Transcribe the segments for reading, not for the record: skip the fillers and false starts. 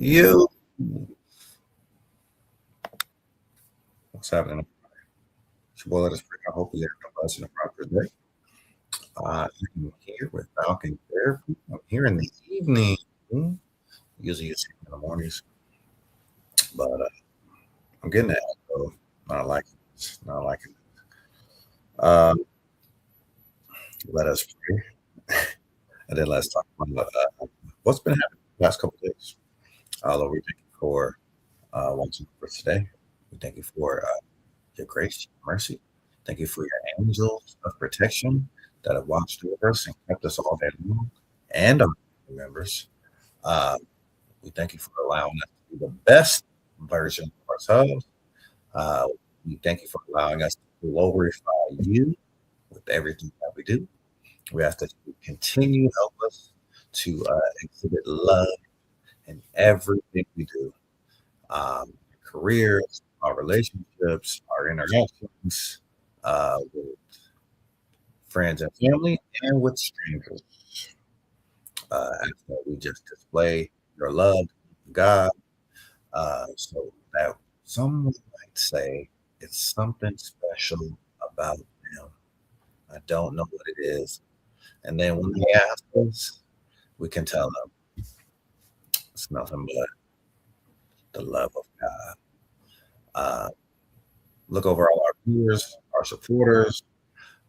You, what's happening? Well, let us pray. I hope you have a blessed and prosperous day. I'm here with Falcon Therapy. I'm here in the evening. Usually you see me in the mornings, but I'm getting that. So not liking it. Not liking it. Let us pray. And then let's talk about what's been happening the past couple of days. Lord, we thank you for watching for today. We thank you for your grace, your mercy. Thank you for your angels of protection that have watched over us and kept us all day long, and our family members. Uh, we thank you for allowing us to be the best version of ourselves. Uh, we thank you for allowing us to glorify you with everything that we do. We ask that you continue to help us to exhibit love in everything we do. Careers, our relationships, our interactions with friends and family, and with strangers. Ask that we just display your love, God, so that someone might say it's something special about them. I don't know what it is. And then when they ask us, we can tell them it's nothing but the love of God. Uh, look over all our viewers, our supporters,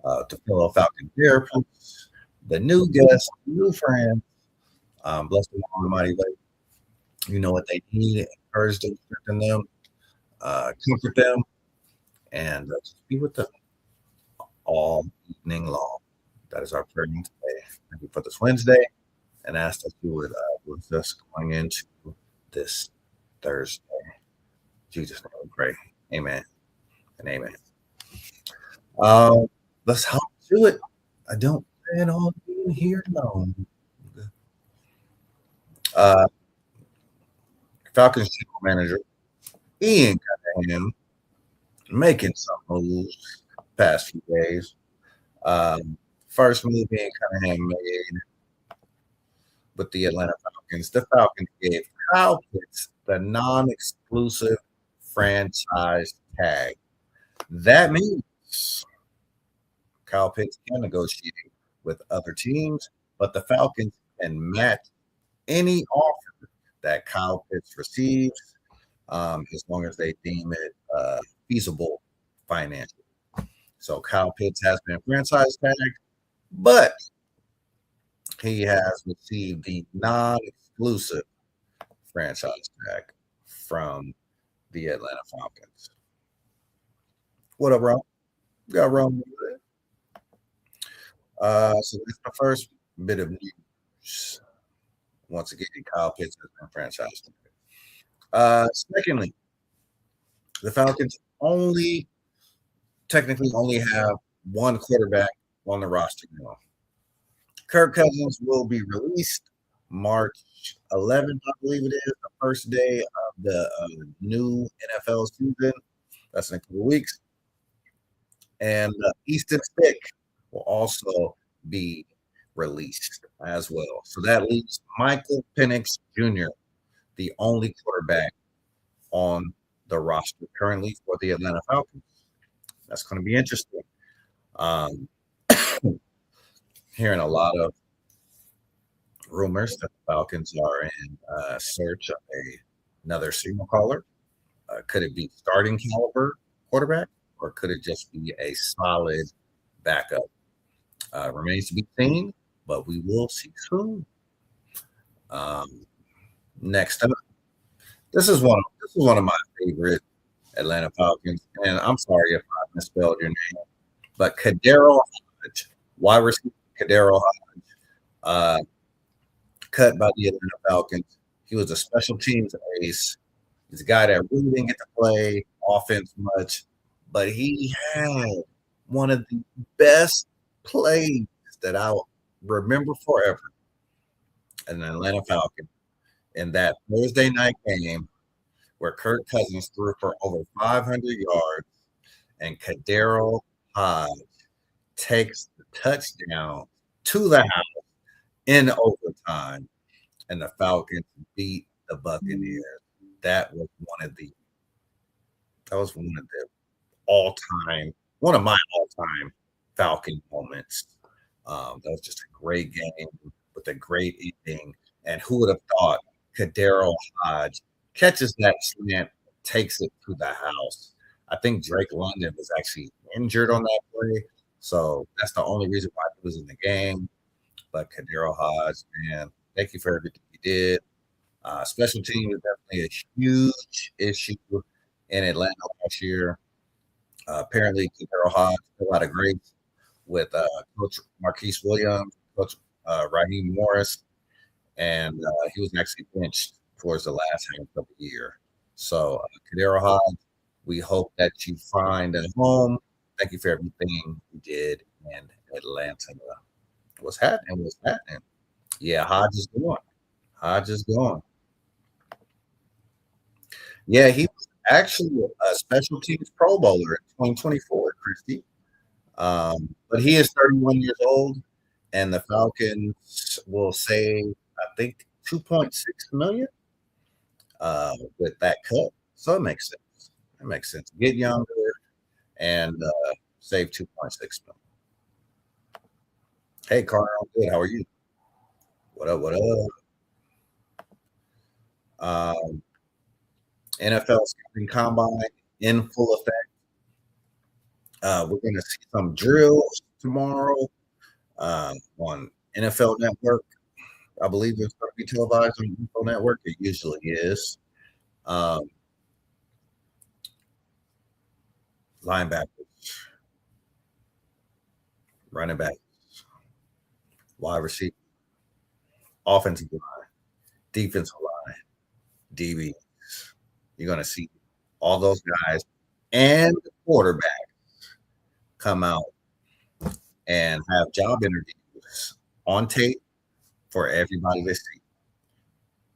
to fellow Falcon therapists, the new guests, new friends. Bless them all in a mighty way. You know what they need, encourage them, strengthen them, comfort them, and just be with them all evening long. That is our prayer today. Thank you for this Wednesday, and ask that you would bless us going into this Thursday. In Jesus' name we pray. Amen and amen. Let's hop to it. I don't plan on being here long. Falcons general manager Ian Cunningham making some moves past few days. First move Ian Cunningham made with the Atlanta Falcons. The Falcons gave Kyle Pitts the non-exclusive franchise tag. That means Kyle Pitts can negotiate with other teams, but the Falcons can match any offer that Kyle Pitts receives, as long as they deem it feasible financially. So Kyle Pitts has been franchise tagged, but he has received the non-exclusive franchise tag from the Atlanta Falcons. What up, Ron? Got Ron with it. So that's the first bit of news. Once again, Kyle Pitts has been franchise tagged. Secondly, the Falcons technically only have one quarterback on the roster now. Kirk Cousins will be released March 11th, I believe it is, the first day of the new NFL season. That's in a couple of weeks. And Easton Stick will also be released as well. So that leaves Michael Penix Jr., the only quarterback on the roster currently for the Atlanta Falcons. That's going to be interesting. Hearing a lot of rumors that the Falcons are in search of another signal caller. Could it be starting caliber quarterback, or could it just be a solid backup? Remains to be seen, but we will see soon. Next up, this is one of my favorite Atlanta Falcons, and I'm sorry if I misspelled your name, but Kadero Hodge, wide receiver Kadero Hodge, cut by the Atlanta Falcons. He was a special teams ace. He's a guy that really didn't get to play offense much, but he had one of the best plays that I'll remember forever an Atlanta Falcon in that Thursday night game where Kirk Cousins threw for over 500 yards and Kadero Hodge takes the touchdown to the house in overtime, and the Falcons beat the Buccaneers. That was one of the all time, one of my all time Falcon moments. That was just a great game with a great ending. And who would have thought Kadero Hodge catches that slant, takes it to the house? I think Drake London was actually injured on that play. So that's the only reason why he was in the game. But Kadero Hodge, man, thank you for everything you did. Special team is definitely a huge issue in Atlanta last year. Apparently, Kadero Hodge still out of grace with Coach Marquise Williams, Coach Raheem Morris, and he was actually benched towards the last half of the year. So, Kadero Hodge, we hope that you find a home. Thank you for everything you did in Atlanta. What's happening? What's happening? Yeah, Hodge is gone. Hodge is gone. Yeah, he was actually a special teams Pro Bowler in 2024, Christy. But he is 31 years old, and the Falcons will save, I think, 2.6 million with that cut. So it makes sense. It makes sense. Get younger and save 2.6 million. Hey, Carter, I'm good. How are you? What up? What up? Um, NFL scouting combine in full effect. We're going to see some drills tomorrow on NFL Network. I believe it's going to be televised on NFL Network. It usually is. Um, Linebackers, running back, wide receiver, offensive line, defensive line, DB. You're going to see all those guys and the quarterback come out and have job interviews on tape for everybody to see.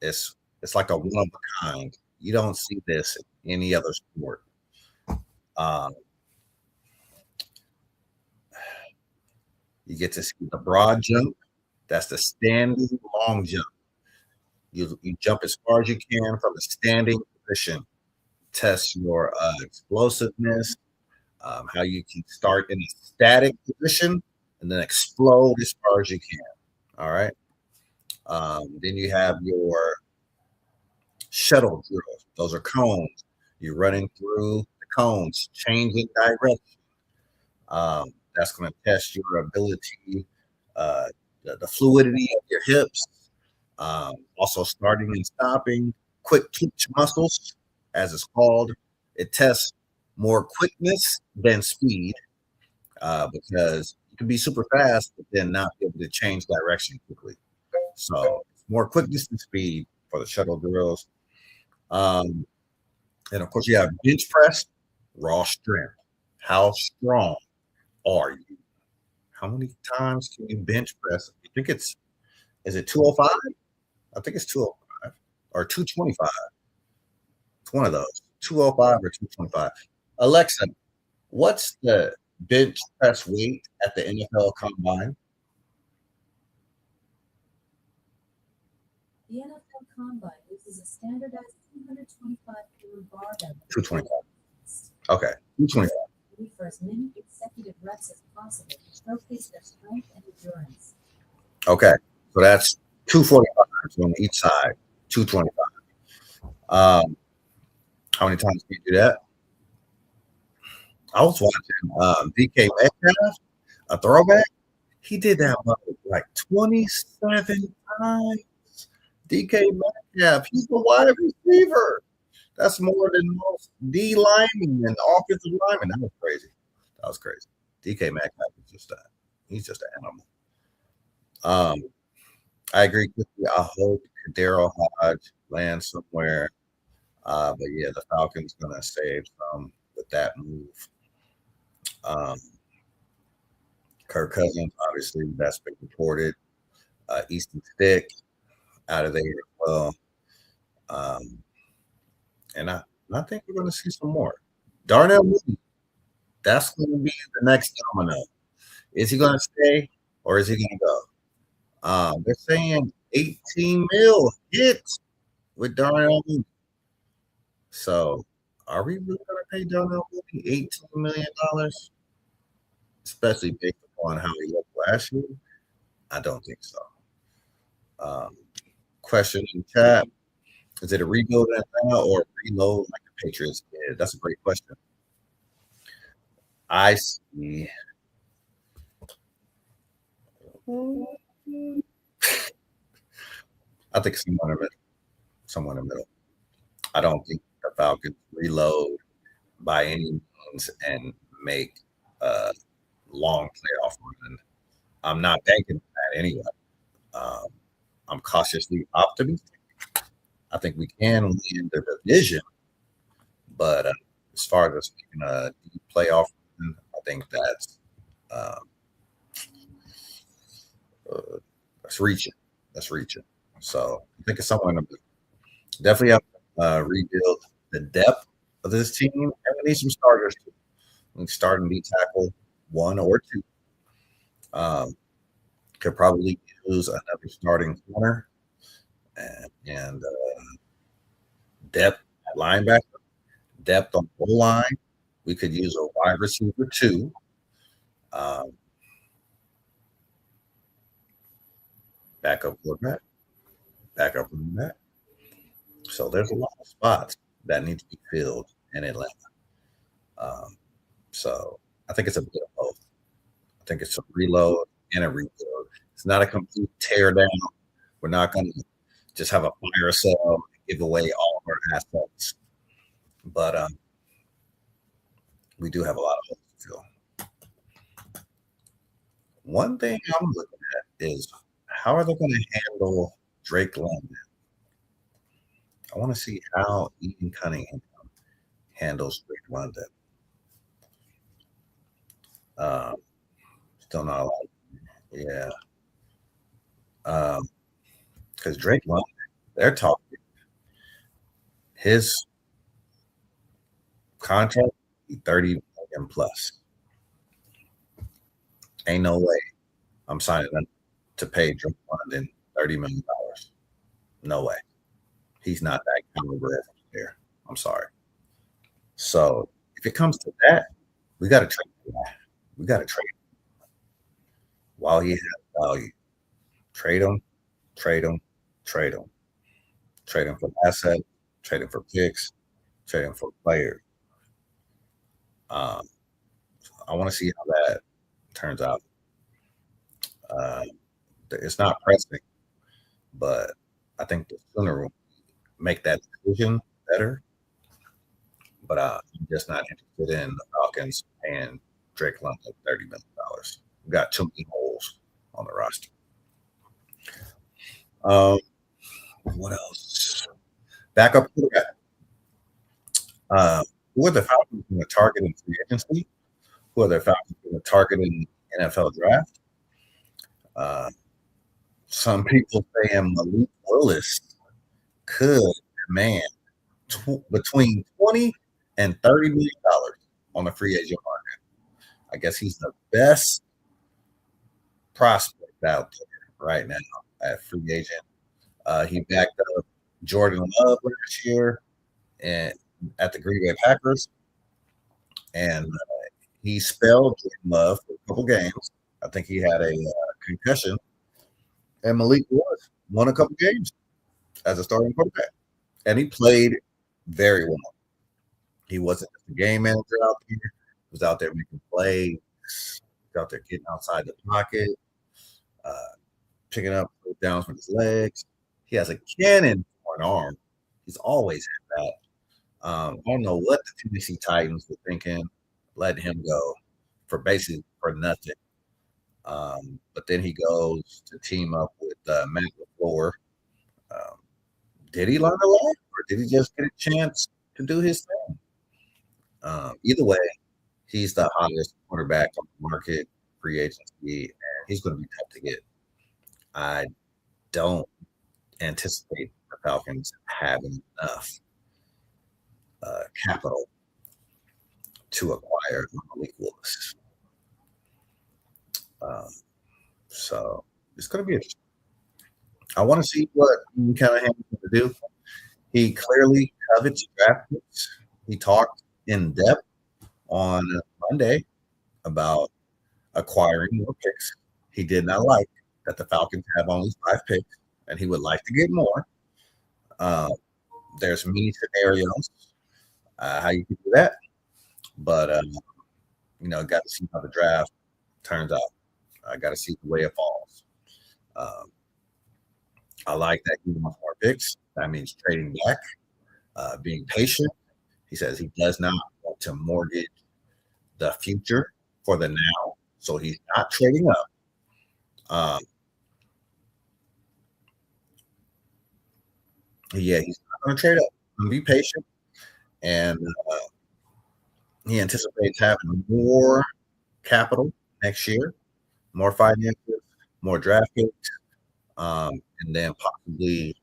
It's like a one of a kind. You don't see this in any other sport. Um, you get to see the broad jump. That's the standing long jump. You jump as far as you can from a standing position. Test your explosiveness, how you can start in a static position and then explode as far as you can. All right. Then you have your shuttle drills. Those are cones. You're running through the cones, changing direction. That's going to test your ability, the fluidity of your hips. Also, starting and stopping, quick twitch muscles, as it's called. It tests more quickness than speed because you can be super fast, but then not be able to change direction quickly. So, more quickness than speed for the shuttle drills. Um, and of course, you have bench press, raw strength. How strong are you? How many times can you bench press? I think is it 205? I think it's 205 or 225. It's one of those, 205 or 225. Alexa, what's the bench press weight at the NFL Combine? The NFL Combine uses a standardized 225-pound barbell. 225. Okay, 225. For as many consecutive reps as possible to showcase their strength and endurance. Okay, so that's 245 on each side, 225. How many times can you do that? I was watching DK Metcalf, a throwback. He did that like 27 times. DK Metcalf, he's the wide receiver. That's more than most D linemen and offensive linemen. That was crazy. That was crazy. DK Metcalf is he's just an animal. I agree with you. I hope Daryl Hodge lands somewhere. But yeah, the Falcons gonna save some with that move. Kirk Cousins, obviously, that's been reported. Easton Stick out of there as well. And I think we're going to see some more. Darnell Mooney, that's going to be the next domino. Is he going to stay or is he going to go? They're saying 18 mil hit with Darnell Mooney. So, are we really going to pay Darnell Mooney $18 million, especially based upon how he looked last year? I don't think so. Um, question in chat: is it a rebuild now or a reload like the Patriots did? That's a great question. I see. I think somewhere in the middle. Somewhere in the middle. I don't think the Falcons reload by any means and make a long playoff run. I'm not banking on that anyway. Um, I'm cautiously optimistic. I think we can win the division, but as far as making a deep playoff run, I think um, that's reaching. That's reaching. So I think it's somewhere in the middle. Definitely have to rebuild the depth of this team, and we need some starters too. We can start and be tackle one or two. Um, could probably use another starting corner and depth at linebacker, depth on the line. We could use a wide receiver too. Um, backup quarterback, backup running back. So there's a lot of spots that need to be filled in Atlanta. Um, so I think it's a bit of both. I think it's a reload and a rebuild. It's not a complete tear down. We're not going to just have a fire sale and give away all of our assets. But we do have a lot of holes to fill. One thing I'm looking at is how are they going to handle Drake London? I want to see how Ian Cunningham handles Drake London. Um, still not a lot. Yeah. Because Drake London, they're talking his contract 30 million plus. Ain't no way I'm signing up to pay Drake London $30 million. No way. He's not that caliber of a player. I'm sorry. So if it comes to that, we got to trade him. We got to trade him while he has value. Trade him, trade him, trade him. Trade him for assets, trade him for picks, trade him for players. Um, I want to see how that turns out. Uh, it's not pressing, but I think the sooner we make that decision, better. But I'm just not interested in the Falcons paying Drake London $30 million. We've got too many holes on the roster. What else? Backup quarterback. Who are the Falcons going to target in free agency? Who are the Falcons going to target in the NFL draft? Some people saying Malik Willis could demand between 20 and $30 million on the free agent market. I guess he's the best prospect out there right now at free agent. He backed up Jordan Love last year and at the Green Bay Packers, and he spelled Jordan Love for a couple games. I think he had a concussion, and Malik Willis won a couple games as a starting quarterback, and he played very well. He wasn't just a game manager out there. He was out there making plays. He was out there getting outside the pocket, uh, picking up downs with his legs. He has a cannon for an arm. He's always had that. I don't know what the Tennessee Titans were thinking, letting him go for basically for nothing. But then he goes to team up with Matt LaFleur. Um, did he learn a lot, or did he just get a chance to do his thing? Either way, he's the hottest quarterback on the market, free agency, and he's going to be tough to get. I don't anticipate the Falcons having enough capital to acquire Malik Willis. So it's going to be interesting. I want to see what Cunningham is going to do. He clearly covets draft picks. He talked in depth on Monday about acquiring more picks. He did not like that the Falcons have only 5 picks, and he would like to get more. Uh, there's many scenarios how you can do that, but got to see how the draft turns out. I got to see the way it falls. Um, I like that he wants more picks. That means trading back, being patient. He says he does not want to mortgage the future for the now, so he's not trading up. Um, yeah, he's not going to trade up. He's going to be patient, and he anticipates having more capital next year, more finances, more draft picks, and then possibly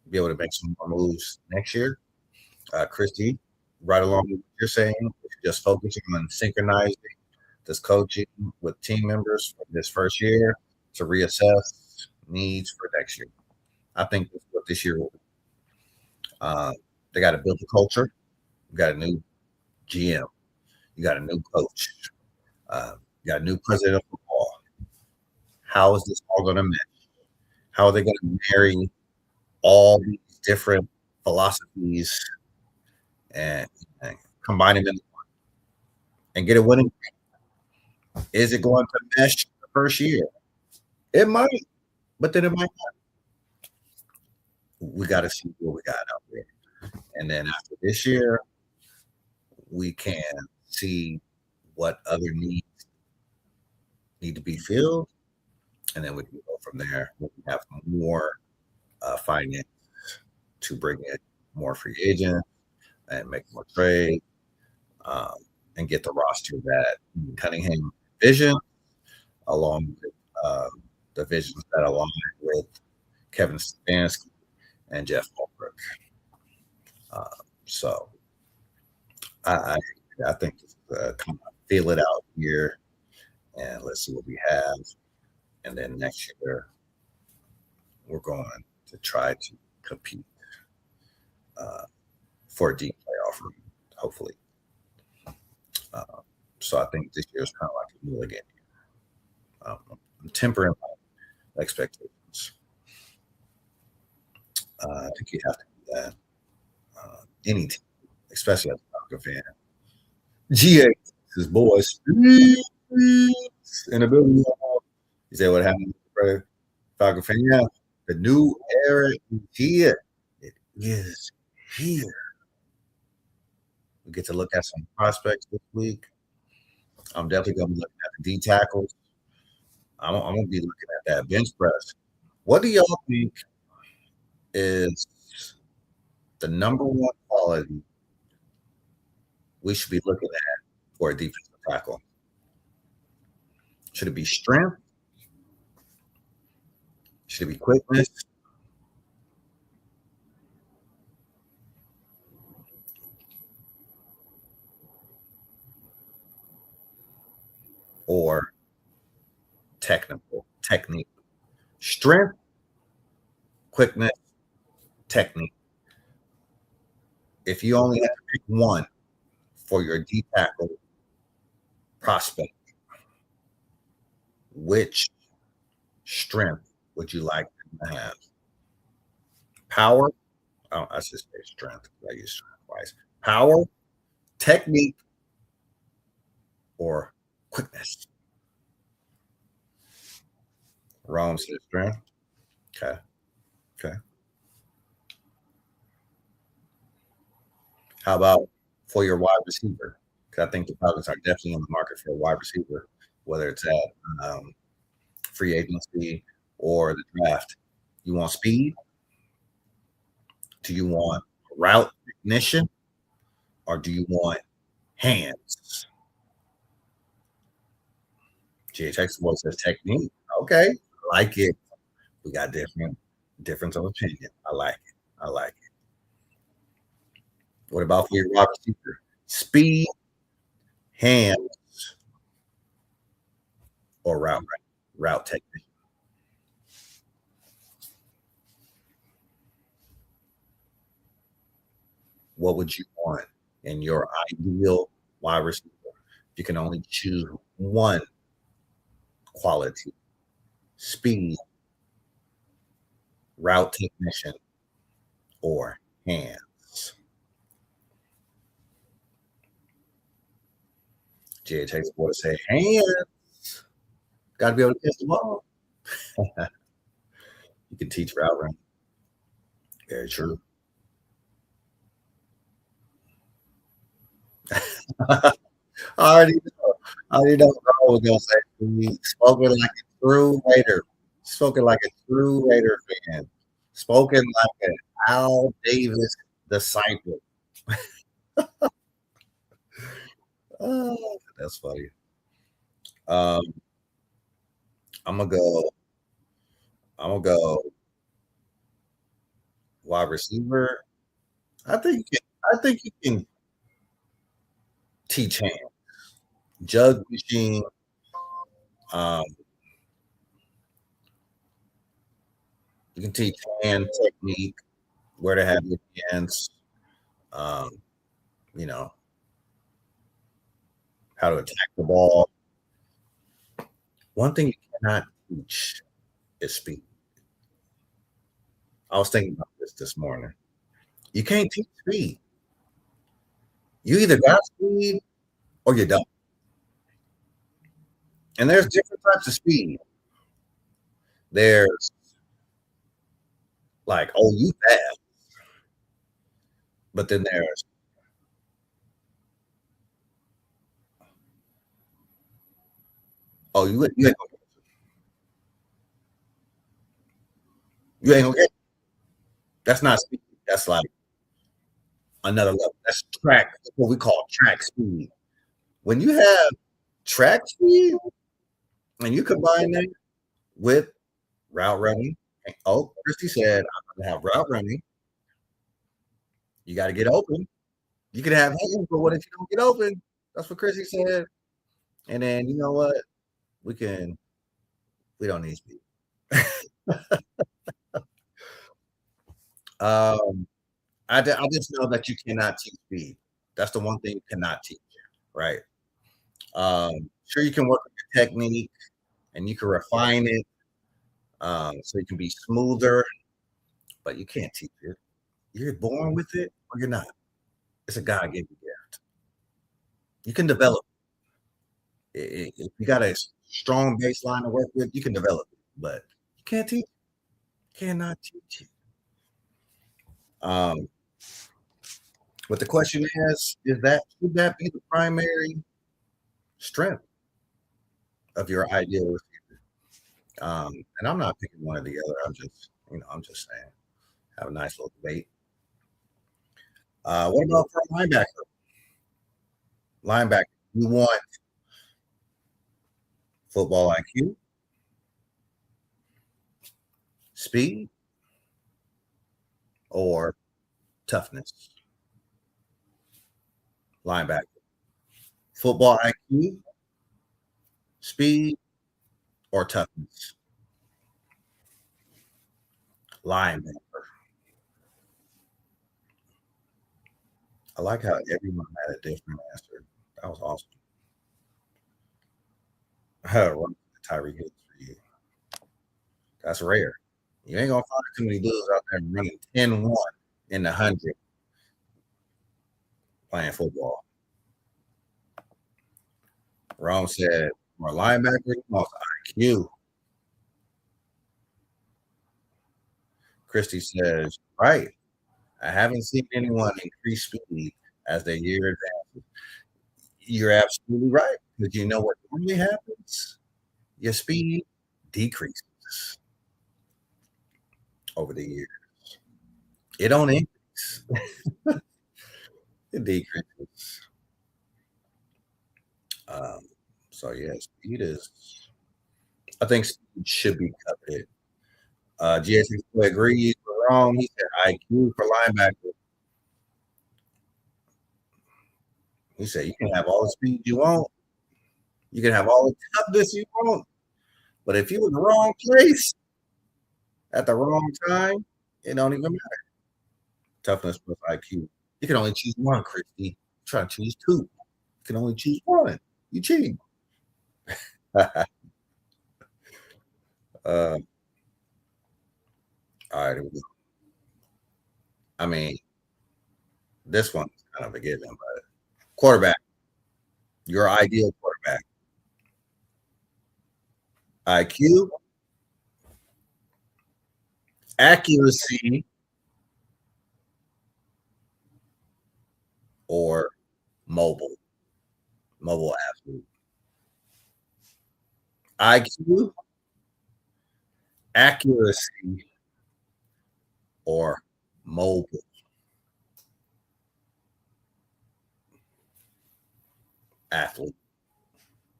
be able to make some more moves next year. Christy, right along with what you're saying, just focusing on synchronizing this coaching with team members for this first year to reassess needs for next year. I think that's what this year will be. They got to build the culture. You got a new GM. You got a new coach. You got a new president of football. How is this all going to mesh? How are they going to marry all these different philosophies and, and combine them in and get a winning? Is it going to mesh the first year? It might, but then it might not. We got to see what we got out there. And then after this year, we can see what other needs need to be filled. And then we can go from there. We can have more finance to bring in more free agents and make more trade um, and get the roster that Cunningham vision along with the visions that align with Kevin Stefanski and Jeff Holbrook. So I I think come on, feel it out here and let's see what we have. And then next year we're going to try to compete uh, for a deep playoff run, hopefully. Uh, so I think this year is kind of like a mulligan. I'm tempering my expectations. I think you have to do that. Any team, especially as a Falcon fan. GA, his boys in the building. You say what happened, brother? Falcon fan, yeah. The new era is here. It is here. We get to look at some prospects this week. I'm definitely going to be looking at the D tackles. I'm going to be looking at that bench press. What do y'all think is the number one quality we should be looking at for a defensive tackle? Should it be strength? Should it be quickness? Or technique? Strength, quickness, technique. If you only have to pick one for your D tackle prospect, which strength would you like to have? Power? Oh, I should say strength. I use strength twice. Power, technique, or quickness? Rome says strength. Okay. Okay. How about for your wide receiver? Because I think the Falcons are definitely in the market for a wide receiver, whether it's at free agency or the draft. You want speed? Do you want route recognition? Or do you want hands? GHX Boy says technique. Okay. I like it. We got difference of opinion. I like it. I like it. What about for your wide receiver? Speed, hands, or route technique? what would you want in your ideal wide receiver? You can only choose one quality: speed, route technician, or hands. GHA Sports say hands. Got to be able to catch the ball. You can teach route running. Very true. I already know what I was gonna say. He spoken like a true Raider. Spoken like a true Raider fan. Spoken like an Al Davis disciple. That's funny. Um, I'm gonna go. I'm gonna go wide receiver. I think you can, I think you can teach hand, jug machine. Um, you can teach hand technique, where to have your hands. Um, you know how to attack the ball. One thing you cannot teach is speed. I was thinking about this morning. You can't teach speed. You either got speed or you don't. And there's different types of speed. There's like, oh, you fast, but then there's, oh, you ain't gonna get. That's not speed. That's like another level. That's track. That's what we call track speed. When you have track speed and you combine that with route running, oh, Christy said, I'm gonna have route running. You got to get open. You can have hands, but what if you don't get open? That's what Chrissy said. And then you know what? We can. We don't need speed. Um, I just know that you cannot teach speed. That's the one thing you cannot teach, right? Sure, you can work with your technique and you can refine it so you can be smoother, but you can't teach it. You're born with it or you're not. It's a God given gift. You can develop it. If you got a strong baseline to work with, you can develop it, but you can't teach. Cannot teach it. Um, but the question is that should that be the primary strength of your ideal receiver? And I'm not picking one or the other. I'm just saying, have a nice little debate. What about for a linebacker? Linebacker, you want football IQ, speed, or toughness? Linebacker, football IQ, speed, or toughness? Linebacker. I like how everyone had a different answer. That was awesome. Tyree Hicks for you. That's rare. You ain't gonna find too many dudes out there running 10-1 in the 100 playing football. Rome said, for a linebacker, he wants IQ. Christie says, right. I haven't seen anyone increase speed as the year advances. You're absolutely right. Because you know what normally happens? Your speed decreases over the years. It don't increase. It decreases. Um, so yeah, speed is. I think speed should be coveted. GSC agrees with Rome. He said IQ for linebacker. He said you can have all the speed you want. You can have all the toughness you want. But if you're in the wrong place at the wrong time, it don't even matter. Toughness plus IQ. You can only choose one, Christy. Try to choose two. You can only choose one. You cheating. uh, all right. I mean, this one's kind of a given, but quarterback, your ideal quarterback. IQ, accuracy, or mobile, mobile athlete. IQ, accuracy, or mobile athlete.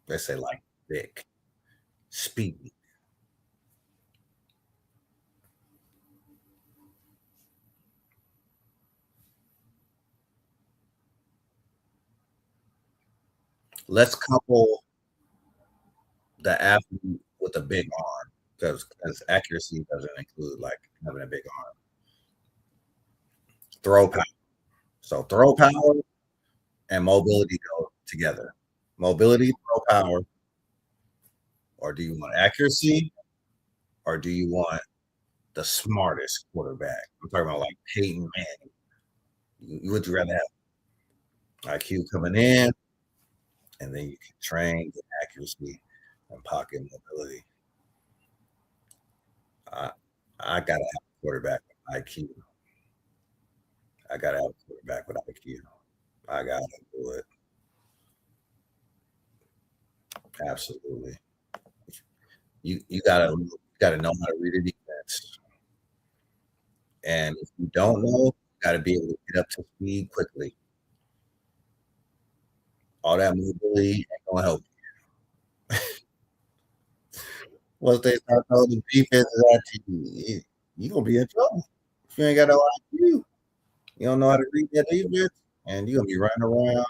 They say like thick, speed. Let's couple the athlete with a big arm because accuracy doesn't include like having a big arm. Throw power. So throw power and mobility go together. Mobility, throw power, or do you want accuracy, or do you want the smartest quarterback? I'm talking about like Peyton Manning. Would you rather have IQ coming in, and then you can train the accuracy and pocket mobility? I I gotta have a quarterback with IQ. I gotta have a quarterback with IQ. I gotta do it. Absolutely. You gotta know how to read a defense. And if you don't know, you gotta be able to get up to speed quickly. All that mobility ain't gonna help. Once they start throwing the defenses at you gonna be in trouble. If you ain't got no IQ, you don't know how to read that defense, and you're gonna be running around.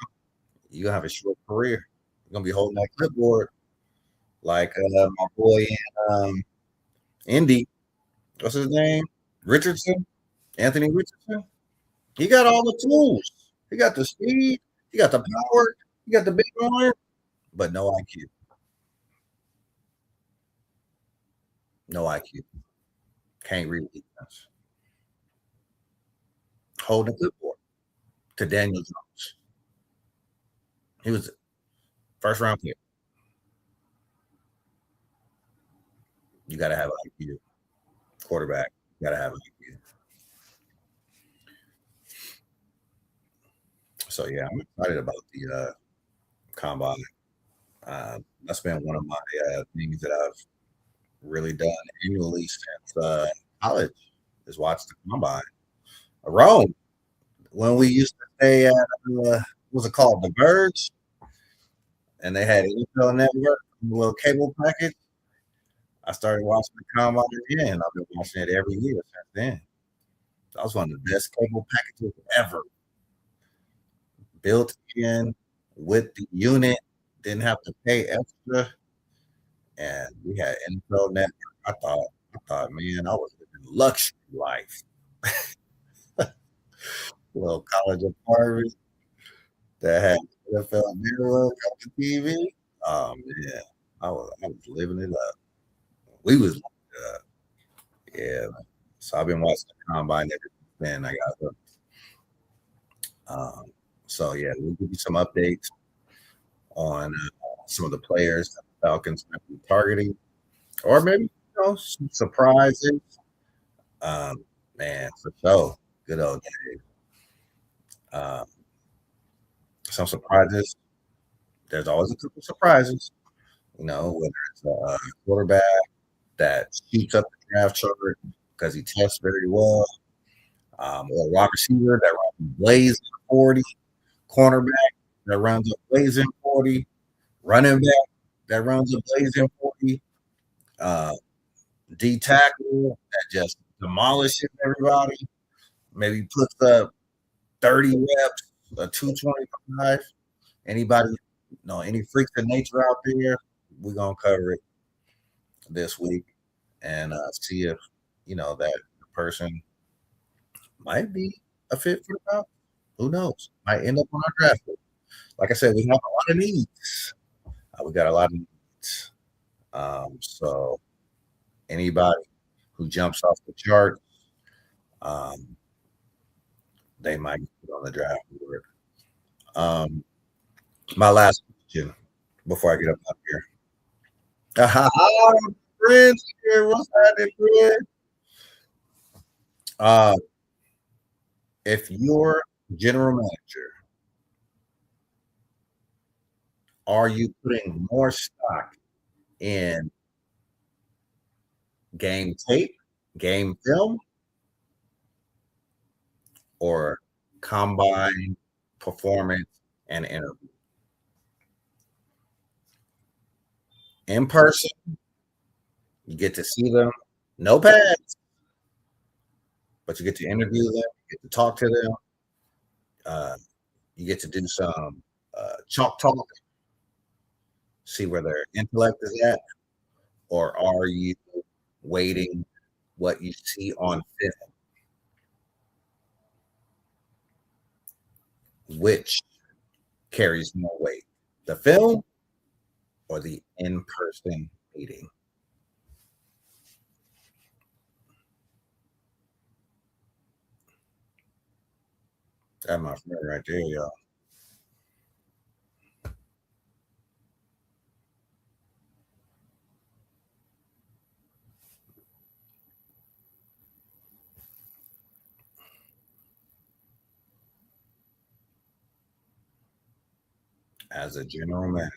You're gonna have a short career. You're gonna be holding that clipboard like my boy in Indy. What's his name? Richardson? Anthony Richardson? He got all the tools. He got the speed. He got the power. He got the big arm, but no IQ. No IQ. Can't read defense. Holding the clipboard to Daniel Jones. He was first round pick. You got to have IQ. Quarterback. You got to have IQ. So yeah, I'm excited about the combine. That's been one of my things that I've really done annually since college is watch the combine. Rome, when we used to stay at what was it called, the Verge, and they had NFL Network, a little cable package. I started watching the combine again. I've been watching it every year since then. That was one of the best cable packages ever. Built in with the unit, didn't have to pay extra, and we had NFL Network. I thought, man, I was living luxury life. Little college apartment that had NFL Network on the TV. Oh man, I was living it up. We was living it up. Yeah. Man. So I've been watching the combine ever since then. I got hooked. Um, so yeah, we'll give you some updates on some of the players that the Falcons might be targeting, or maybe some surprises. Um, man, for sure, good old days. Um, some surprises. There's always a couple surprises. Whether it's a quarterback that shoots up the draft chart because he tests very well, or a wide receiver that runs blazing 40, cornerback that runs a blazing 40, running back that runs a blazing 40, uh, D tackle that just demolishes everybody, maybe puts up 30 reps, a 225. Anybody, any freaks of nature out there, we're going to cover it this week and see if, that person might be a fit for the Falcons. Who knows? Might end up on our draft list. Like I said, we have a lot of needs. We got a lot of needs. So anybody who jumps off the chart, um, they might get on the draft board. Um, my last question before I get up out here. Friends here, what's happening, friend? Uh, if you're general manager, are you putting more stock in game tape, game film, or combine performance and interview? In person, you get to see them, no pads, but you get to interview them, you get to talk to them, uh, you get to do some chalk talk, see where their intellect is at, or are you waiting what you see on film? Which carries more weight, the film or the in-person meeting? That's my friend right there, y'all. As a general manager,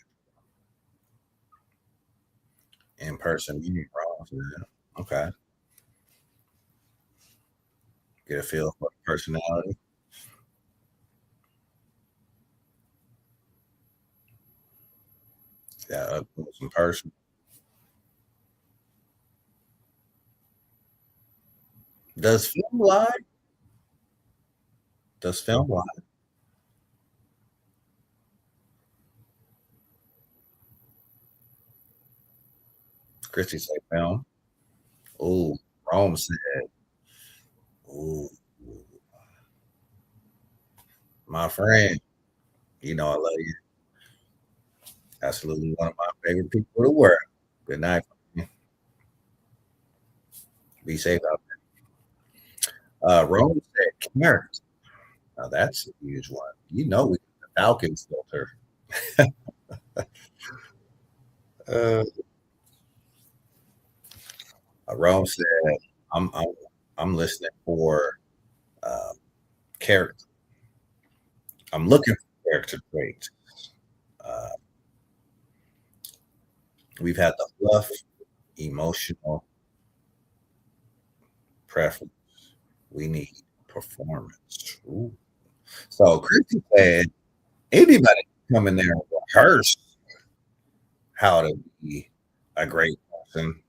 in-person meeting, bro. Yeah. Okay. Get a feel for the personality. Yeah, up close in person. Does film lie? Does film lie? Christy say film. Ooh, Rome said, ooh, my friend, you know I love you. Absolutely one of my favorite people in the world. Good night. Be safe out there. Rome said character. Now that's a huge one. You know we the Falcons filter. Uh, Rome said, I'm, I'm I'm listening for uh, character. I'm looking for character traits. Uh, we've had the fluff, emotional preference. We need performance. Ooh. So Christy said anybody can come in there and rehearse how to be a great person,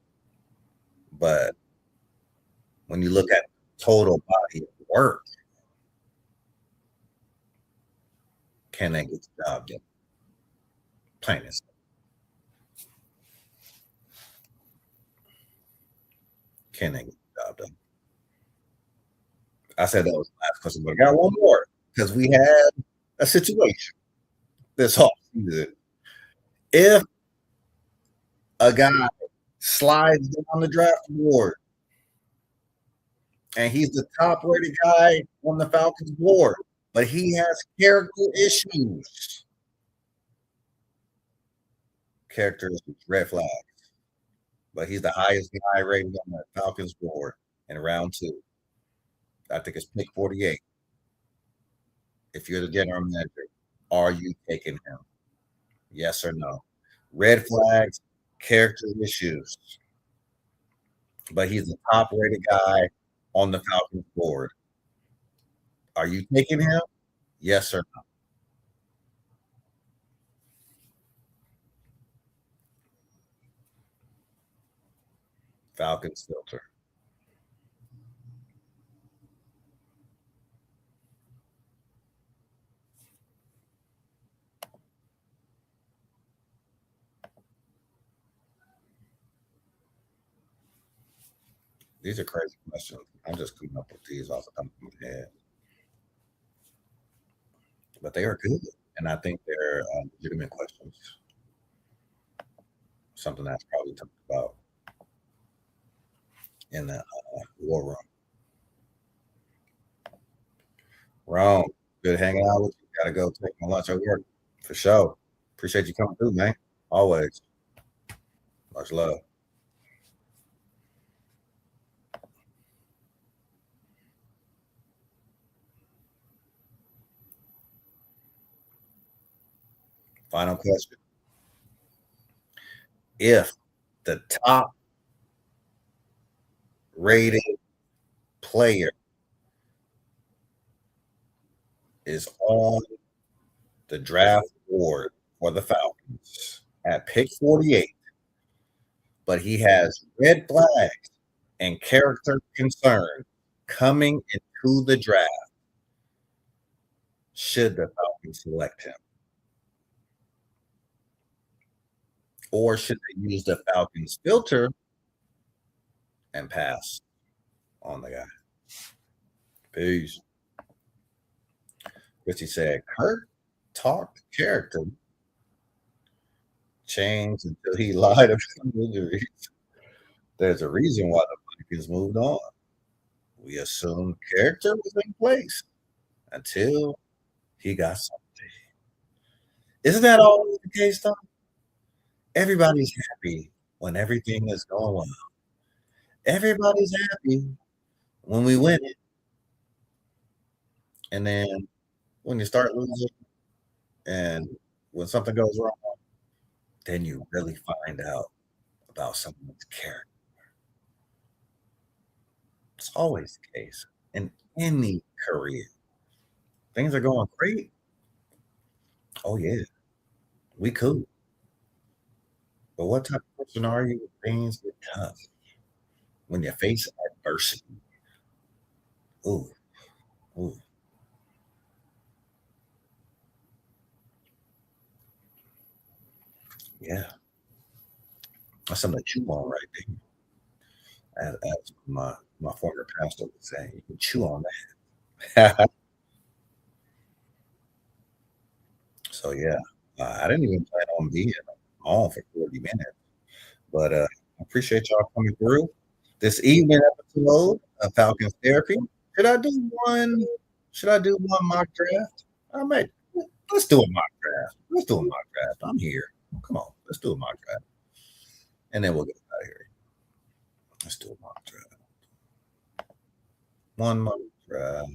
but when you look at total body of work, can they get the job done? Plain and simple. Can they get the job done? I said that was the last question, but I got one more because we had a situation this whole season. If a guy slides down the draft board and he's the top rated guy on the Falcons board, but he has character issues. Character issues, red flag. But he's the highest guy rated on the Falcons board in round two. I think it's pick 48. If you're the general manager, are you taking him? Yes or no? Red flags, character issues, but he's the top rated guy on the Falcons board. Are you taking him? Yes or no? Falcons filter. These are crazy questions. I'm just coming up with these off the top of my head. but they are good, and I think they're legitimate questions. Something that's probably talked about in the war room. Rome, good hanging out with you. Gotta go take my lunch at work for sure. Appreciate you coming through, man. Always. Much love. Final question. If the top rated player is on the draft board for the Falcons at pick 48, but he has red flags and character concern coming into the draft, should the Falcons select him? Or should they use the Falcons filter and pass on the guy? Peace. Christy said, Kurt talked character changed until he lied about injuries. There's a reason why the Falcons moved on. We assumed character was in place until he got something. Isn't that always the case, though? Everybody's happy when everything is going well. Everybody's happy when we win it. And then when you start losing and when something goes wrong, then you really find out about someone's character. It's always the case in any career. Things are going great. Oh, yeah, we cool. But what type of person are you when things get tough? When you face adversity? Ooh, ooh, yeah. That's something to chew on right there. As my former pastor would say, you can chew on that. So, yeah, I didn't even plan on being on for 40 minutes, but I appreciate y'all coming through. This evening episode of Falcons Therapy. Should I do one? Should I do one mock draft? I might. Let's do a mock draft. Let's do a mock draft. I'm here. Come on, let's do a mock draft, and then we'll get out of here. Let's do a mock draft. One mock draft.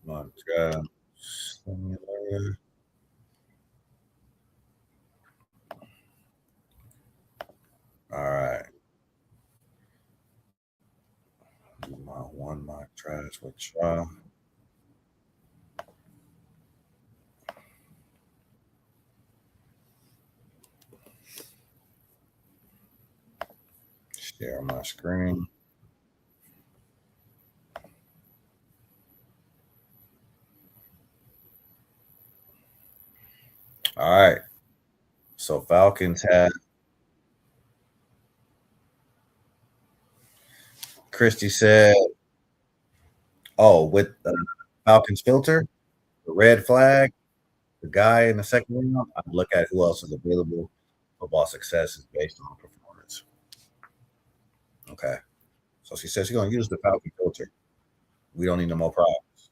Mock draft. Simulator. All right. Do my one mock draft with y'all. Share my screen. All right. So Falcons had Christy said, "Oh, with the Falcons filter, the red flag, the guy in the second round. I'd look at who else is available. Football success is based on performance." Okay. So she says she's going to use the Falcon filter. We don't need no more problems.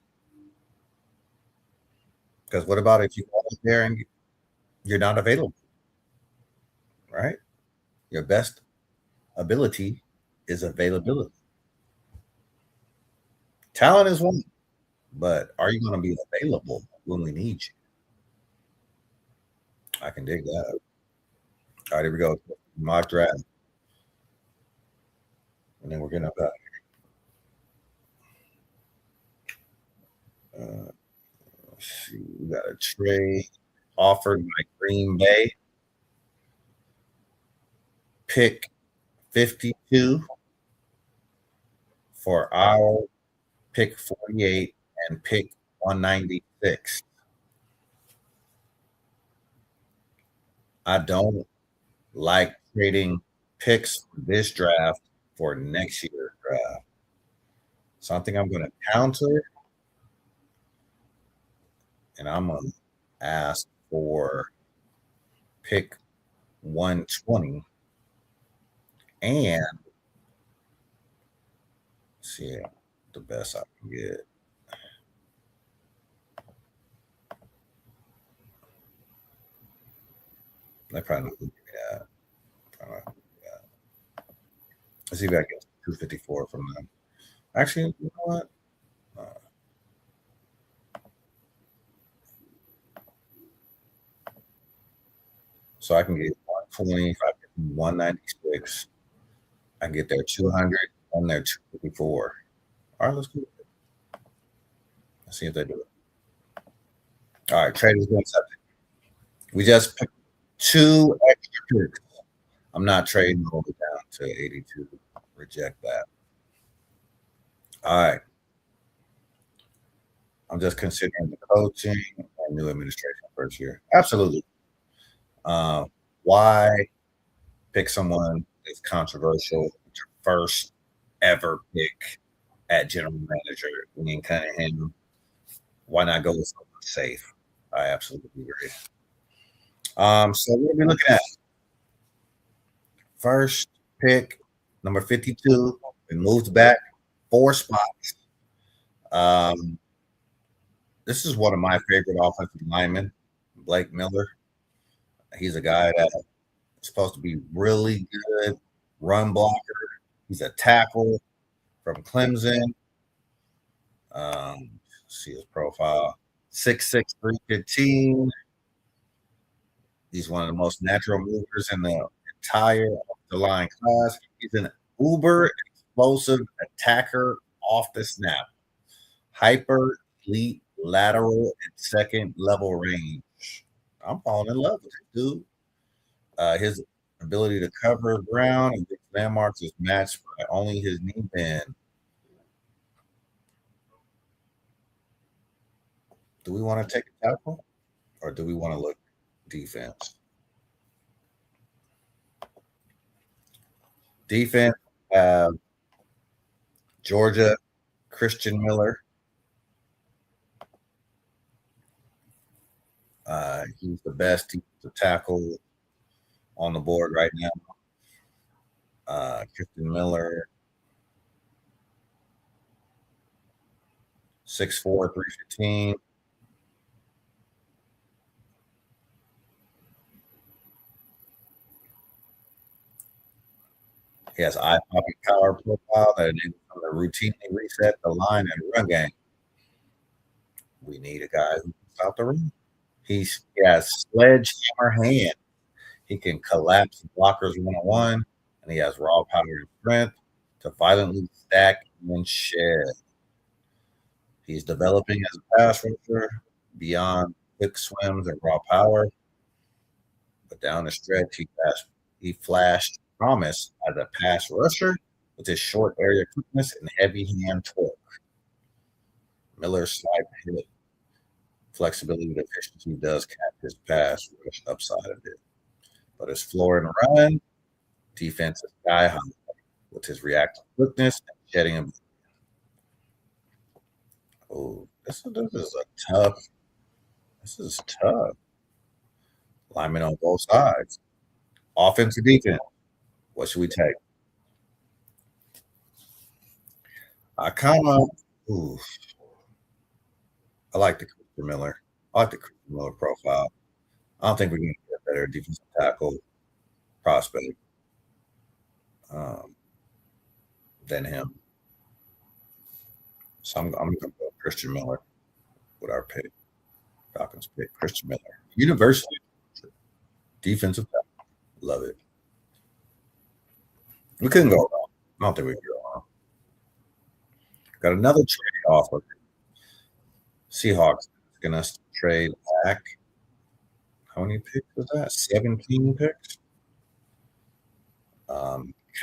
Because what about if you go out there and you're not available, right? Your best ability is availability. Talent is one, but are you going to be available when we need you? I can dig that. All right, here we go. Mock draft. And then we're getting up out of here. Let's see. We got a trade offered by Green Bay. Pick 52 for our pick 48 and pick 196. I don't like trading picks for this draft for next year's draft. So I think I'm going to counter, and I'm going to ask for pick 120 and see the best I can get. They probably not going to give me that. Probably not gonna give me that. Let's see if I get 254 from them. Actually, you know what? So I can get 120 if I get 196. I can get their 200 and their 254. All right, let's do it. Let's see if they do it. All right, trade has been accepted. We just picked 2 extra picks. I'm not trading all the way down to 82. Reject that. All right. I'm just considering the coaching and new administration first year. Absolutely. Why pick someone that's controversial? Your first ever pick at general manager in Cunningham. Why not go with someone safe? I absolutely agree. So what are we looking at? First pick, number 52, and moved back 4 spots. This is one of my favorite offensive linemen, Blake Miller. He's a guy that's supposed to be really good run blocker. He's a tackle from Clemson. See his profile. 6'6", 315. He's one of the most natural movers in the entire line class. He's an uber explosive attacker off the snap. Hyper elite lateral and second level range. I'm falling in love with this dude. His ability to cover ground and get landmarks is matched by only his knee bend. Do we want to take a tackle or do we want to look defense? Defense, Georgia, Christian Miller. He's the best defensive tackle on the board right now. Christian Miller, 6'4", 315. He has eye-popping power profile that enables him to routinely reset the line and run game. We need a guy who can stop the run. He has sledgehammer hand. He can collapse blockers one-on-one, and he has raw power and strength to violently stack and shed. He's developing as a pass rusher beyond quick swims and raw power. But down the stretch, he flashed promise as a pass rusher with his short area quickness and heavy hand torque. Miller's slight hit flexibility and efficiency does cap his pass rush upside of it. But his floor and run defense is sky high with his reactive quickness and shedding ability. Oh, this is a tough. This is tough. Linemen on both sides. Offense or defense? What should we take? I kind of. I like the Christian Miller. I like the Christian Miller profile. I don't think we're going to get a better defensive tackle prospect than him. So I'm going to go Christian Miller with our pick. Falcons pick Christian Miller. University defensive tackle. Love it. We couldn't go wrong. I don't think we could go wrong. Got another trade offer. Seahawks going to trade back. How many picks was that? 17 picks.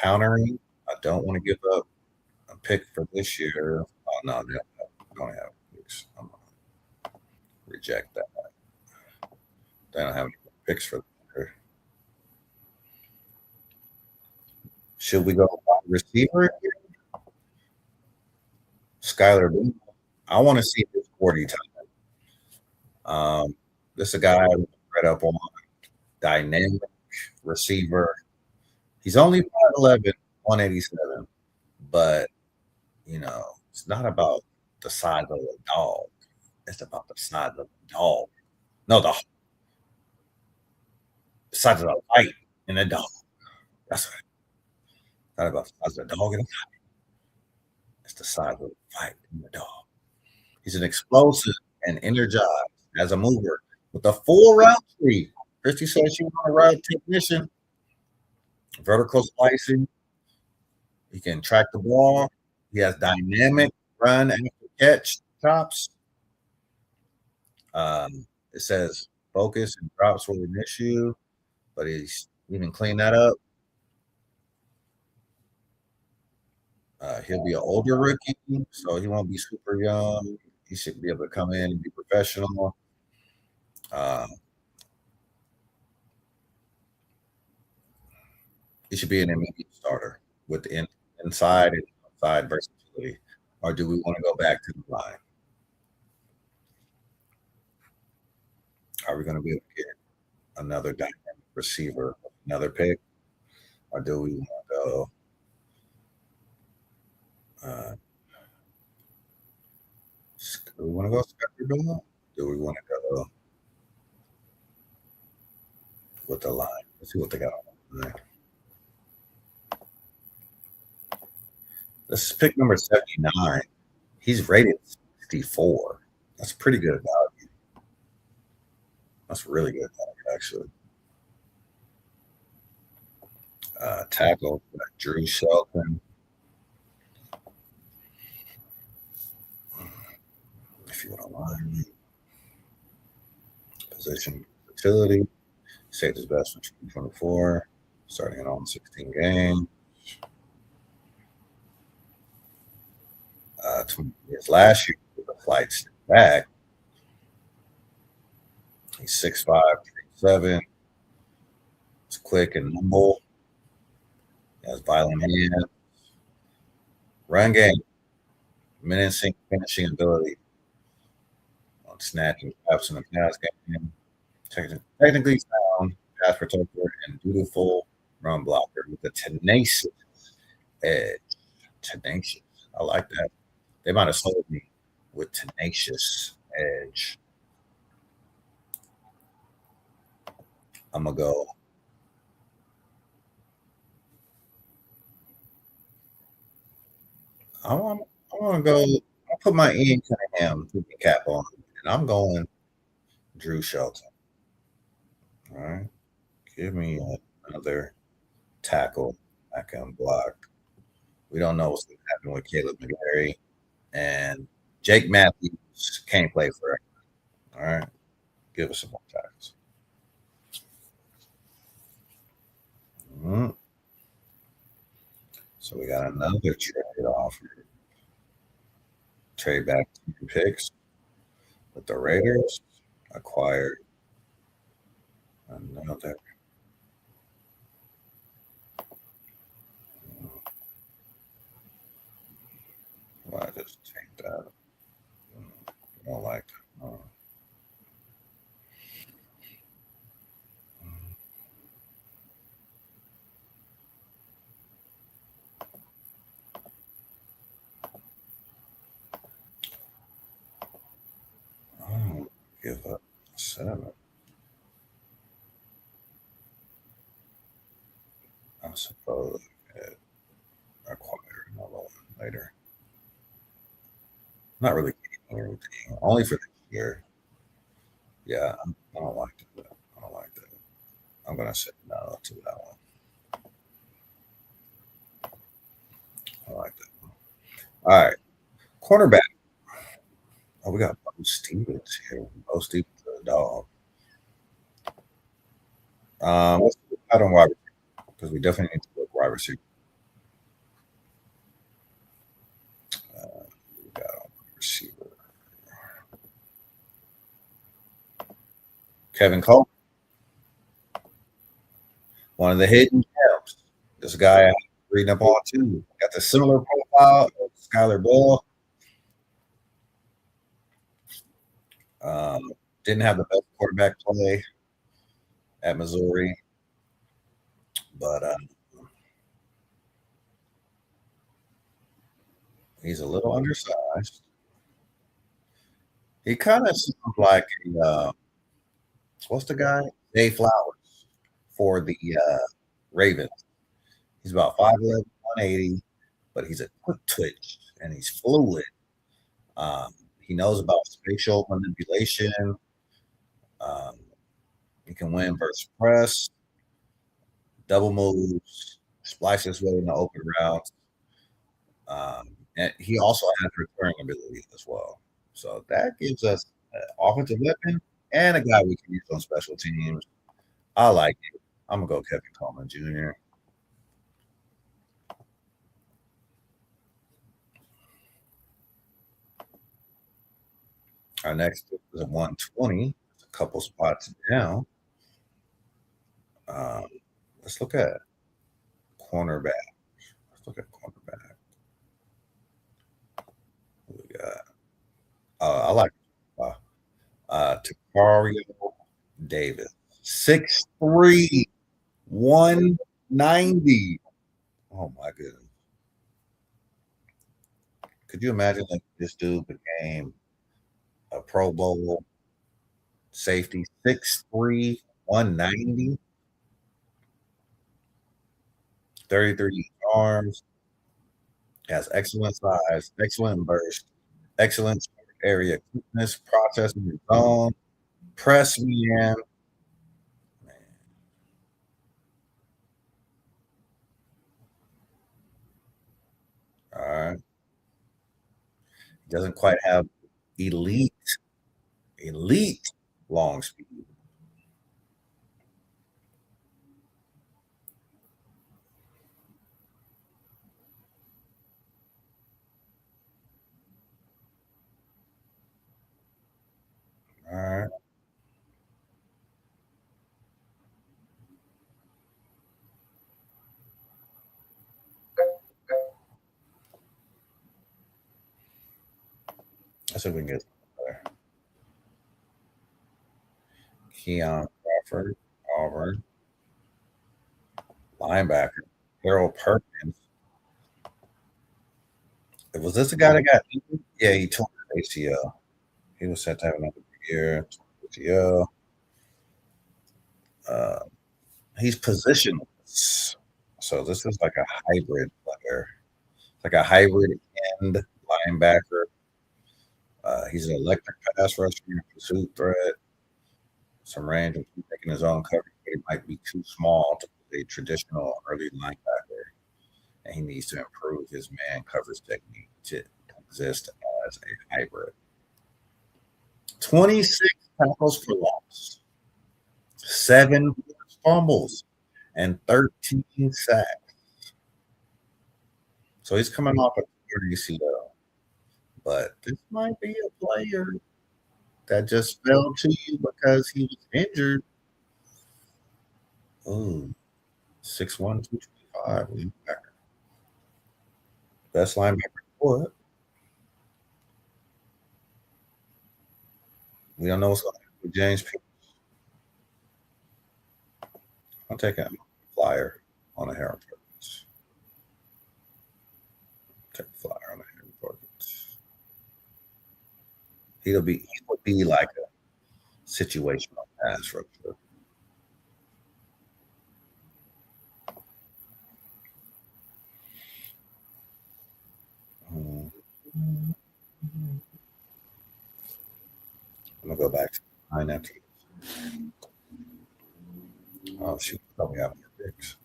Countering. I don't want to give up a pick for this year. Oh, no, they don't have picks. I'm going to reject that. They don't have any picks for the year. Should we go receiver here, Skylar Boone. I want to see his 40 time. This is a guy I read up on, dynamic receiver. He's only 5'11", 187, but it's not about the size of the dog. It's about the size of the dog. No, the size of the fight in the dog. That's right. Not about the size of the dog in the fight. It's the size of the fight in the dog. He's an explosive and energized as a mover with a full route tree. Christy says she want a route technician, vertical splicing. He can track the ball. He has dynamic run after catch chops. It says focus and drops were an issue, but he's even cleaned that up. He'll be an older rookie, so he won't be super young. He should be able to come in and be professional. He should be an immediate starter with the inside and outside versatility. Or do we want to go back to the line? Are we going to be able to get another dynamic receiver, another pick? Or do we want to go do we want to go Scotty? Do we want to go with the line? Let's see what they got on the line. This is pick number 79. He's rated 64. That's pretty good value. That's really good value, actually. Tackle, Drew Shelton. If you want to line position utility, saved his best for 2024, starting in all 16 games. His last year, the flights back. He's 6'5", 3'7". He's quick and nimble. He has violent hands. Run game, menacing finishing ability. On snatching traps in the pass game. Technically sound, pass protector, and dutiful run blocker with a tenacious edge. Tenacious. I like that. They might have sold me with tenacious edge. I'm going to go. I want to go. I'll put my Ian Cunningham cap on, and I'm going Drew Shelton. All right. Give me another tackle I can block. We don't know what's going to happen with Caleb McGarry. And Jake Matthews can't play forever. All right. Give us some more tackles. So we got another trade offer. Trade back 2 picks with the Raiders. Acquired another. Why just take that? I don't like that. Give up 7. I suppose it acquire another one later. Not really anything. Only for this year. Yeah, I don't like that. I don't like that. I'm gonna say no to that one. I like that one. All right. Cornerback. Oh, we got Bo Stevens here. Bo Stevens, the dog. Let's do out on wide receiver because we definitely need to look wide receiver. We got on wide receiver. Kevin Cole. One of the hidden gems. This guy reading up on too. Got the similar profile of Skylar Bell. Um, didn't have the best quarterback play at Missouri, but he's a little undersized. He kind of sounds like what's the guy? Dave Flowers for the Ravens. He's about 5'11", 180, but he's a quick twitch and he's fluid. He knows about spatial manipulation. Um, he can win versus press, double moves, splice his way in the open routes. And he also has returning ability as well. So that gives us an offensive weapon and a guy we can use on special teams. I like it. I'm going to go Kevin Coleman Jr. Our next is a 120, a couple spots down. Let's look at cornerback. Let's look at cornerback. What we got? I like Takario Davis. 6'3", 190. Oh my goodness. Could you imagine if this dude became a Pro Bowl safety? 6'3", 190, 33 arms, has excellent size, excellent burst, excellent area quickness, processing his zone, press man. All right. Doesn't quite have elite long speed. All right. Let's see if we can get there. Keon Crawford, Auburn, linebacker, Harold Perkins. Was this the guy that got injured? Yeah, he tore his ACL. He was set to have another year. ACL. Uh, he's positionless. So this is like a hybrid player. It's like a hybrid end linebacker. He's an electric pass rusher, pursuit threat, some range of making his own coverage, but he might be too small to be a traditional early linebacker. And he needs to improve his man coverage technique to exist as a hybrid. 26 tackles for loss, 7 fumbles, and 13 sacks. So he's coming off a UCL. But this might be a player that just fell to you because he was injured. Ooh, 6'1", 225 linebacker. Best linebacker for it. We don't know what's going to happen with James Pierce. I'll take a flyer on a Harold Perkins. Take a flyer on a Harold Perkins. He would be like a situational pass rusher. I'm gonna go back to 9 after this. Oh shoot, probably have more picks.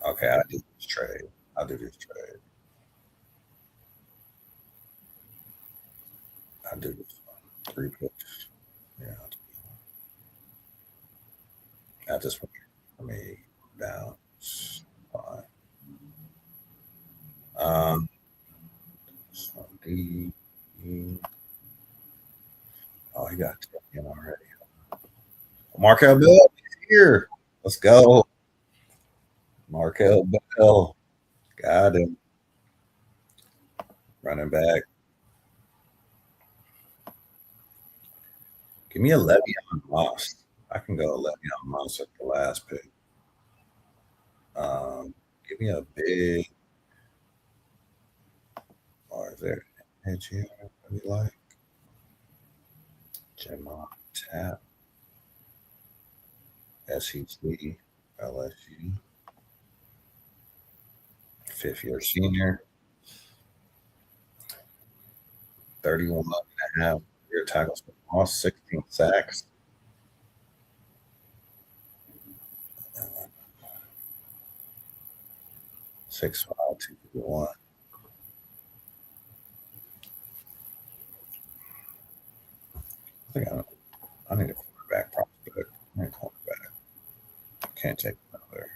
Okay, I'll do this trade. I'll do this trade. I'll do this one. 3 picks. Yeah. At this point, let me down. Fine. D. Oh, he got taken already. Markel Bill here. Let's go. Markel Bell. Got him. Running back. Give me a Le'Veon Moss. I can go Le'Veon Moss at the last pick. Give me a big. Or is there an edge here that we like? Jamon Tap. SEC. LSU. Fifth-year senior. 31 and a half year tackles for loss, 16 sacks. 6'5", 251. I think I need a quarterback prospect. I need a quarterback. Can't take another.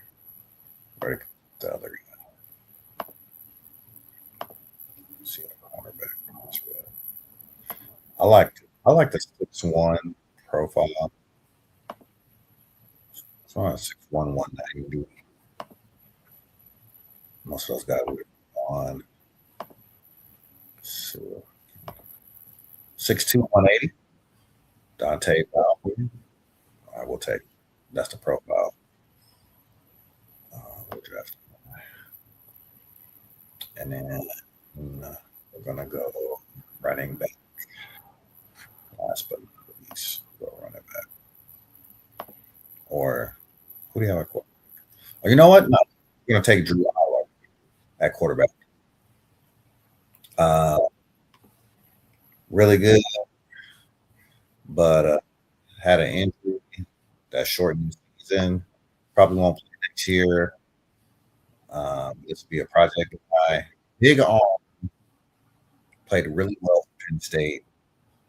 Break the other guy. See a cornerback prospect. I like the 6'1" profile. It's on a 6'1", 190. Most of those guys were on 6'2", 180. Dante Valverde. All right, we'll take. That's the profile. We'll draft. And then we're gonna go running back. Last but not least, go running back. Or who do you have at quarterback? Oh, you know what? No, we're gonna take Drew Aller at quarterback. Really good, but had an injury that shortened the season. Probably won't play next year. This will be a project guy. Big arm. Played really well for Penn State.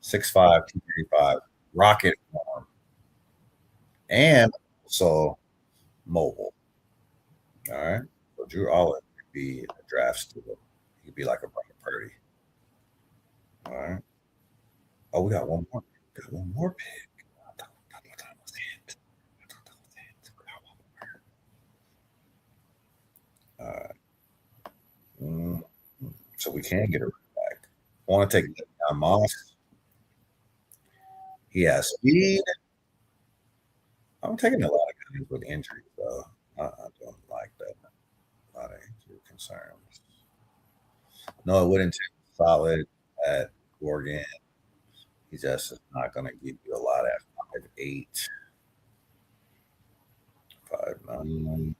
6'5", 235. Rocket arm. And also mobile. All right. So Drew Aller could be a draft steal. He could be like a Brock Purdy. All right. Oh, we got one more. Got one more pick. I thought that was it. I thought that was it. We got one more. All right. So we can get a running back. I want to take Le'Veon Moss. He has speed. I'm taking a lot of guys with injuries, though. I don't like that. A lot of injury concerns. No, it wouldn't take solid at Oregon. He just is not going to give you a lot at 5'8", 5'9".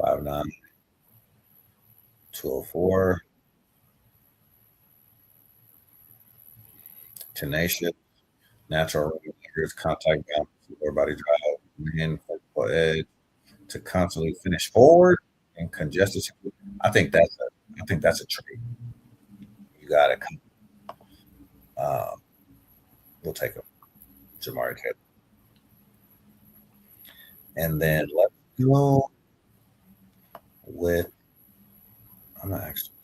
Five nine, 204. Tenacious, natural leaders, contact balance, lower body drive, wind, football edge, to constantly finish forward and congested. I think that's a trait. You got to come. We'll take him, Jamari Taylor, and then let's go with. I'm not actually.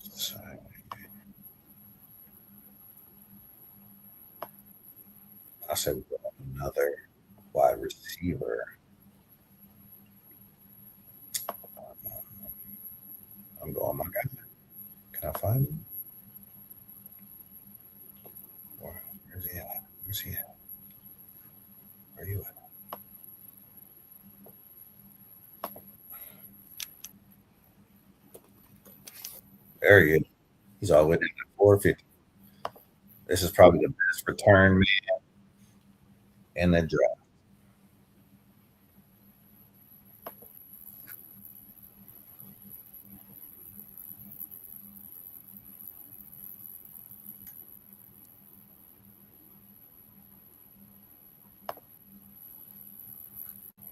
I said we go another wide receiver. I'm going my guy. Can I find him? Where's he at? Where's he at? Where are you at? There he is. He's all the way down at 450. This is probably the best return man in the draft.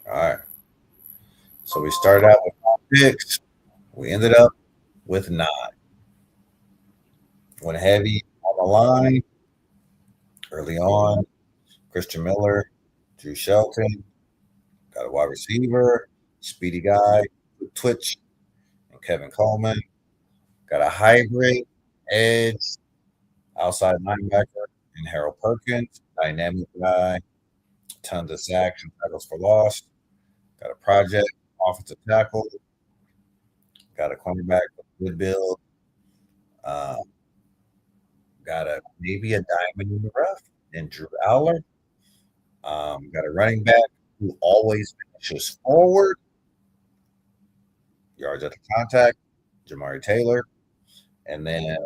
All right. So we started out with 5 picks. We ended up with 9. Went heavy on the line early on. Christian Miller, Drew Shelton, got a wide receiver, speedy guy, Twitch and Kevin Coleman. Got a hybrid edge outside linebacker and Harold Perkins, dynamic guy, tons of sacks and tackles for loss. Got a project offensive tackle. Got a cornerback with good build. Uh, got a maybe a diamond in the rough and Drew Aller. Got a running back who always finishes forward, yards at the contact, Jamari Taylor, and then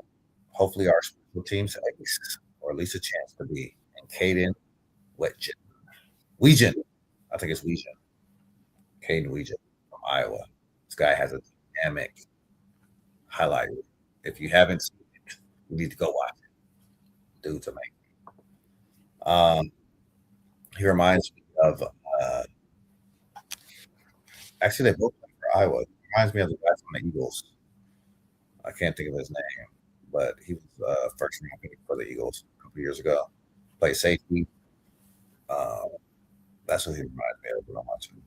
hopefully our special teams ace, or at least a chance to be, and Caden Wetjen. Weejan. I think it's Weejan. Caden Weejan from Iowa. This guy has a dynamic highlight. If you haven't seen it, you need to go watch it. Dude's amazing. He reminds me of actually they both play for Iowa. He reminds me of the guy from the Eagles. I can't think of his name, but he was first round pick for the Eagles a couple years ago. Played safety. Uh, that's what he reminds me of when I'm watching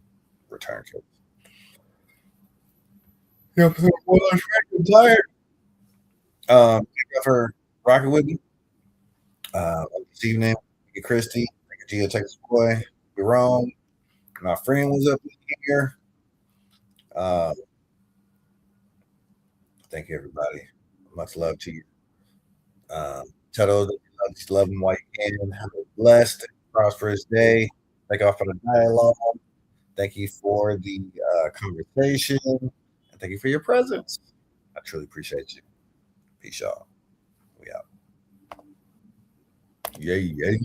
return kicks. Yep, well, I'm tired. Thank you for rocking with me this evening. Thank you, Christy. Thank you, Gio, Texas Boy. Jerome. My friend was up here. Thank you, everybody. Much love to you. Tell those that you love them while you can. Have a blessed, prosperous day. Thank you all for the dialogue. Thank you for the conversation. And thank you for your presence. I truly appreciate you. Peace, y'all. We out. Yay, yay.